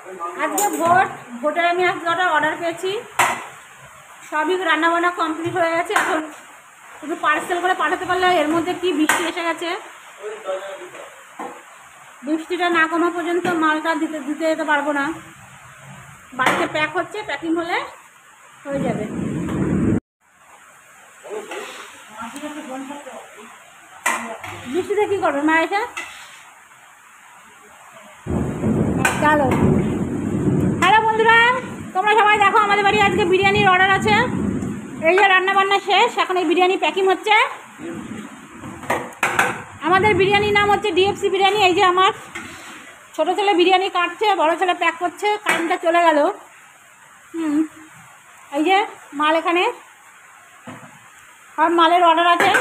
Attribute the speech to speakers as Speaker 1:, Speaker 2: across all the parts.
Speaker 1: আজকে ভোটের আমি আজকে অর্ডার পেয়েছি, সবই রান্নাবান্না কমপ্লিট হয়ে গেছে। এখন একটু পার্সেল করে পাঠাতে পারলে। এর মধ্যে কি বৃষ্টি এসে গেছে, বৃষ্টিটা না কমা পর্যন্ত মালটা দিতে যেতে পারবো না। বাড়িতে প্যাক হচ্ছে, প্যাকিং হলে হয়ে যাবে। বৃষ্টিতে কী করবে মা এসে? চলো। হ্যালো বন্ধুরা, তোমরা সবাই দেখো, আমাদের বাড়ি আজকে বিরিয়ানির অর্ডার আছে। এই যে রান্নাবান্না শেষ, এখন এই বিরিয়ানি প্যাকিং হচ্ছে। আমাদের বিরিয়ানির নাম হচ্ছে ডিএফসি বিরিয়ানি। এই যে আমার ছোটো ছেলে বিরিয়ানি কাটছে, বড় ছেলে প্যাক করছে। কারেন্টটা চলে গেল। এই যে মাল, এখানে সব মালের অর্ডার আছে,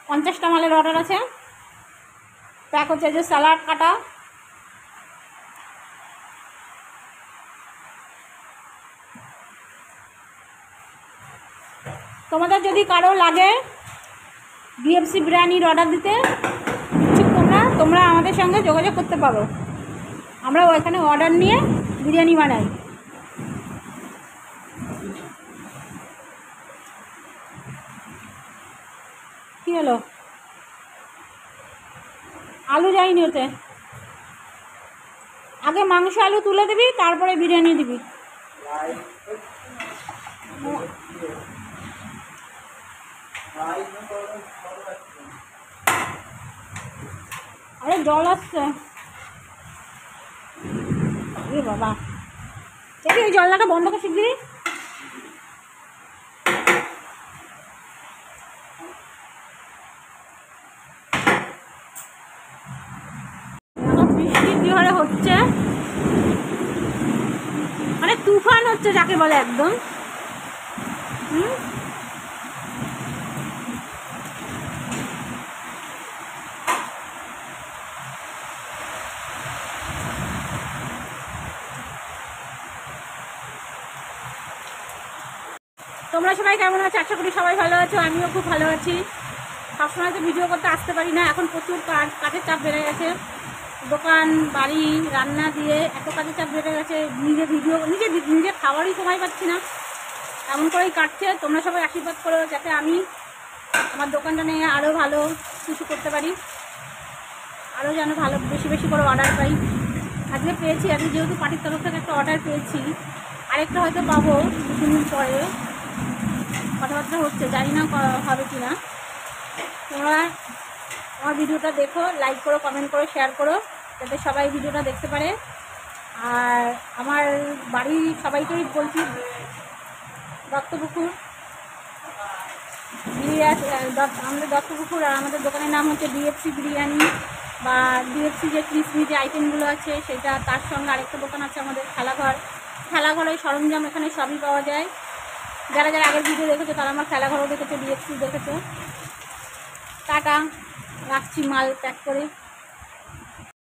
Speaker 1: 50টা মালের অর্ডার আছে। প্যাক হচ্ছে। যে স্যালাড কাটা, তোমাদের যদি কারো লাগে ডিএফসি বিরিয়ানির অর্ডার দিতে ইচ্ছুক তোমরা আমাদের সঙ্গে যোগাযোগ করতে পারো। আমরা ওইখানে অর্ডার নিয়ে বিরিয়ানি বানাই। কী হলো? আলু যায়নি ওতে। আগে মাংস আলু তুলে দিবি, তারপরে বিরিয়ানি দিবি। আরে জল আসছে। এ বাবা, দেখি এই জলটা বন্ধ করে শিখবি। বৃষ্টি জোরে হচ্ছে, মানে তুফান হচ্ছে যাকে বলে একদম। তোমরা সবাই কেমন আছো? আশা করি সবাই ভালো আছো। আমিও খুব ভালো আছি। সবসময় তো ভিডিও করতে আসতে পারি না, এখন প্রচুর কাজের চাপ বেড়ে গেছে। দোকান বাড়ি রান্না দিয়ে এত কাজের চাপ বেড়ে গেছে, নিজে খাওয়ারই সময় পাচ্ছি না। এমন করেই কাটছে। তোমরা সবাই আশীর্বাদ করো যাতে আমি আমার দোকানটা নিয়ে আরও ভালো কিছু করতে পারি, আরও যেন ভালো বেশি বেশি করে অর্ডার পাই। আজকে পেয়েছি, আজকে যেহেতু পার্টির তরফ থেকে একটা অর্ডার পেয়েছি, আরেকটা হয়তো পাবো 2 দিন পরে। কথাবার্তা হচ্ছে, জানি না হবে কি না। তোমরা আমার ভিডিওটা দেখো, লাইক করো, কমেন্ট করো, শেয়ার করো, যাতে সবাই ভিডিওটা দেখতে পারে। আর আমার বাড়ির সবাইকেই বলছি, দত্তপুকুর আমাদের দত্তপুকুর, আর আমাদের দোকানের নাম হচ্ছে ডিএফসি বিরিয়ানি বা ডিএফসি যে ক্রিসপি যে আইটেমগুলো আছে সেটা। তার সঙ্গে আরেকটা দোকান আছে আমাদের খেলাঘরের সরঞ্জাম, এখানে সবই পাওয়া যায়। যারা যারা আগের ভিডিও দেখেছো তারা আমার খেলাঘরও দেখেছো, ডিএফসি দেখেছো। টাটা, রাখছি মাল প্যাক করে।